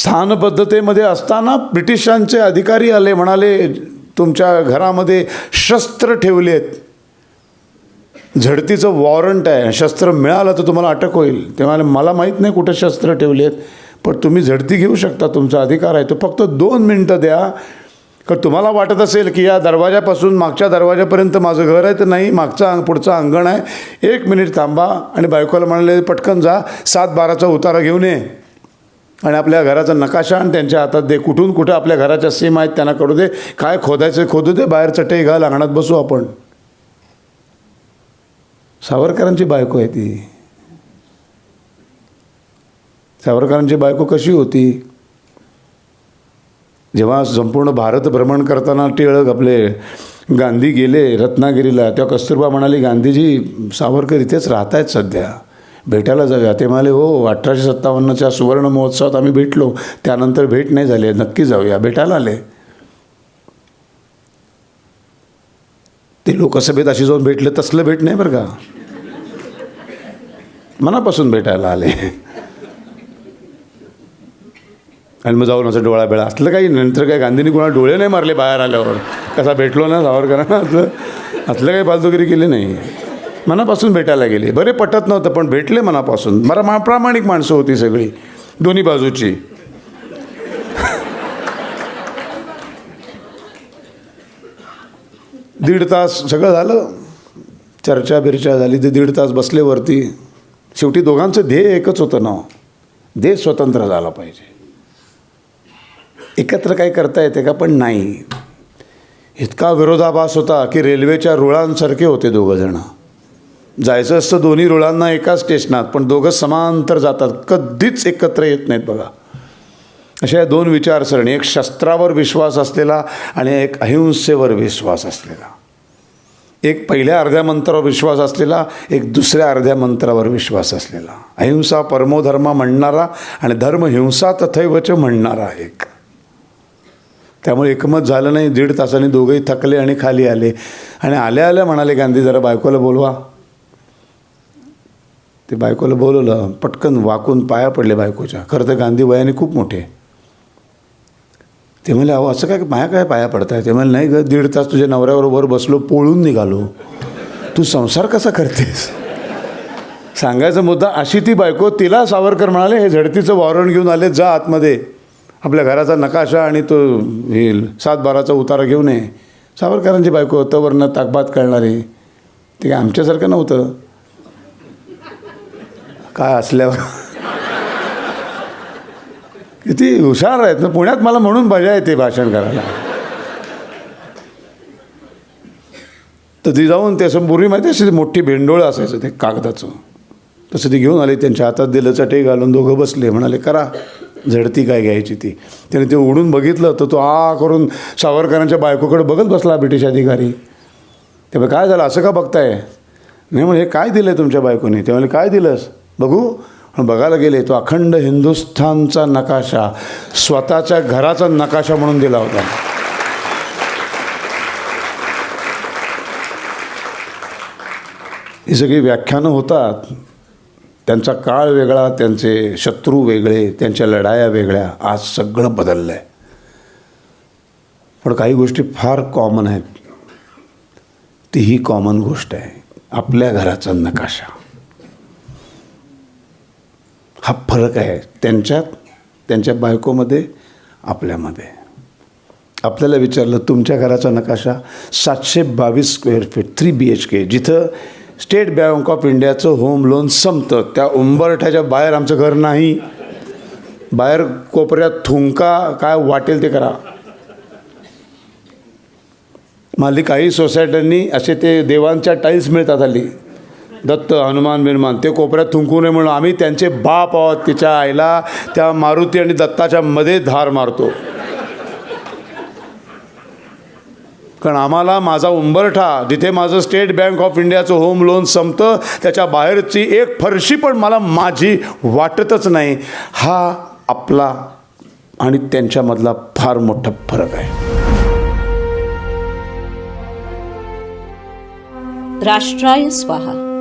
स्थानबद्धतेमध्ये असताना ब्रिटिशांचे अधिकारी आले, म्हणाले तुमच्या घरामध्ये शस्त्र ठेवले आहेत, झडतीचं वॉरंट आहे, शस्त्र मिळालं तर तुम्हाला अटक होईल. ते म्हणाले मला माहीत नाही कुठे शस्त्र ठेवले आहेत, पण तुम्ही झडती घेऊ शकता, तुमचा अधिकार आहे तो, फक्त 2 मिनटं द्या. तर तुम्हाला वाटत असेल की या दरवाजापासून मागच्या दरवाजापर्यंत माझं घर आहे, तर नाही, पुढचं अंगण आहे, 1 मिनिट थांबा. आणि बायकोला म्हणाले पटकन जा, 7-12चा उतारा घेऊन ये आणि आपल्या घराचा नकाशा आणि त्यांच्या हातात दे, कुठून कुठं आपल्या घराच्या सीमा आहेत त्यांना कळू दे, काय खोदायचं खोदू दे, बाहेर चटई घाल, अंगणात बसू आपण. सावरकरांची बायको आहे ती. सावरकरांची बायको कशी होती? जेव्हा संपूर्ण भारत भ्रमण करताना टिळक आपले गांधी गेले रत्नागिरीला, तेव्हा कस्तुरबा म्हणाली गांधीजी सावरकर इथेच राहत आहेत सध्या, भेटायला जाऊया. ते म्हणाले हो, 1857च्या सुवर्ण महोत्सवात आम्ही भेटलो, त्यानंतर भेट नाही झाली, नक्की जाऊया. भेटायला आले. ते लोकसभेत अशी जाऊन भेटले, तसलं भेट नाही बरं का, मनापासून भेटायला आले. आणि मग जाऊन असं डोळा बेळा असलं काही, नंतर काय गांधींनी कोणाला डोळे नाही मारले बाहेर आल्यावर, कसा भेटलो ना सावरकरांना, असलं काही फालतूगिरी केली नाही, मनापासून भेटायला गेले. बरे पटत नव्हतं पण भेटले मनापासून. मला प्रामाणिक माणसं होती सगळी, दोन्ही बाजूची. दीड तास सगळं झालं, चर्चा बिर्चा झाली, ते 1.5 तास बसले वरती. शेवटी दोघांचं ध्येय एकच होतं ना, देश स्वतंत्र झाला पाहिजे. एकत्र काही करता येते का? पण नाही. इतका विरोधाभास होता की रेल्वेच्या रुळांसारखे होते दोघंजणं. जायचं असतं दोन्ही रुळांना एकाच स्टेशनात, पण दोघं समांतर जातात, कधीच एकत्र येत नाहीत बघा. अशा या 2 विचारसरणी, एक शस्त्रावर विश्वास असलेला आणि एक अहिंसेवर विश्वास असलेला. एक पहिल्या अर्ध्या मंत्रावर विश्वास असलेला, एक दुसऱ्या अर्ध्या मंत्रावर विश्वास असलेला. अहिंसा परमो धर्म म्हणणारा आणि धर्म हिंसा तथैवच म्हणणारा एक. त्यामुळे एकमत झालं नाही. 1.5 तासांनी दोघंही थकले आणि खाली आले. आणि आल्या आल्या म्हणाले गांधी जरा बायकोला बोलवा. ते बायकोला बोलवलं, पटकन वाकून पाया पडले बायकोच्या. खरं तर गांधी वयाने खूप मोठे. ते म्हणले अहो असं काय माया काय पाया पडताय? ते म्हणले नाही ग, 1.5 तास तुझ्या नवऱ्याबरोबर बसलो, पळून निघालो, तू संसार कसा करतेस? सांगायचा मुद्दा अशी ती बायको. तिला सावरकर म्हणाले हे झडतीचं वॉरंट घेऊन आले, जा आतमध्ये, आपल्या घराचा नकाशा आणि तो 7-12चा उतारा घेऊन ये. सावरकरांची बायको होतं, वरनं ताकबात करणारी. ते काय आमच्यासारखं नव्हतं, काय असल्यावर किती हुशार आहेत ना. पुण्यात मला म्हणून मजा येते भाषण करायला. तर ती जाऊन ते असं पूर्वी माहिती असे मोठी भेंडोळं असायचं ते कागदाचं, तसं ती घेऊन आली, त्यांच्या हातात दिलं, चटई घालून दोघं बसले. म्हणाले करा झडती काय घ्यायची ती. त्याने ते उडून बघितलं तर तो करून सावरकरांच्या बायकोकडे बघत बसला ब्रिटिश अधिकारी. तेव्हा काय झालं, असं का बघताय? नाही म्हणजे हे काय दिलं आहे तुमच्या बायकोने? ते म्हणजे काय दिलंस बघू. बघायला गेले, तो अखंड हिंदुस्थानचा नकाशा, स्वतःच्या घराचा नकाशा म्हणून दिला होता. ही सगळी व्याख्यानं होतात. त्यांचा काळ वेगळा, त्यांचे शत्रू वेगळे, त्यांच्या लढाया वेगळ्या. आज सगळं बदललं आहे, पण काही गोष्टी फार कॉमन आहेत. ती ही कॉमन गोष्ट आहे, आपल्या घराचा नकाशा. हा फरक आहे त्यांच्यात, त्यांच्या बायकोमध्ये, आपल्यामध्ये. आपल्याला विचारलं तुमच्या घराचा नकाशा, 722 स्क्वेअर फीट, 3 BHK, जिथं स्टेट बँक ऑफ इंडियाचं होम लोन संपतं, त्या उंबरठ्याच्या बाहेर आमचं घर नाही. बाहेर कोपऱ्यात थुंका, काय वाटेल ते करा. माली काही सोसायट्यांनी असे ते देवांच्या टाईल्स मिळतात हल्ली, दत्त हनुमान बिनुमान, ते कोपऱ्यात थुंकू नये म्हणून आम्ही त्यांचे बाप आहोत. तिच्या आईला त्या मारुती आणि दत्ताच्या मध्ये धार मारतो, कारण आम्हाला माझा उंबरठा, जिथे माझं स्टेट बँक ऑफ इंडियाचं होम लोन संपतं, त्याच्या बाहेरची एक फरशी पण मला माझी वाटतच नाही. हा आपला आणि त्यांच्यामधला फार मोठा फरक आहे. राष्ट्राय स्वाहा.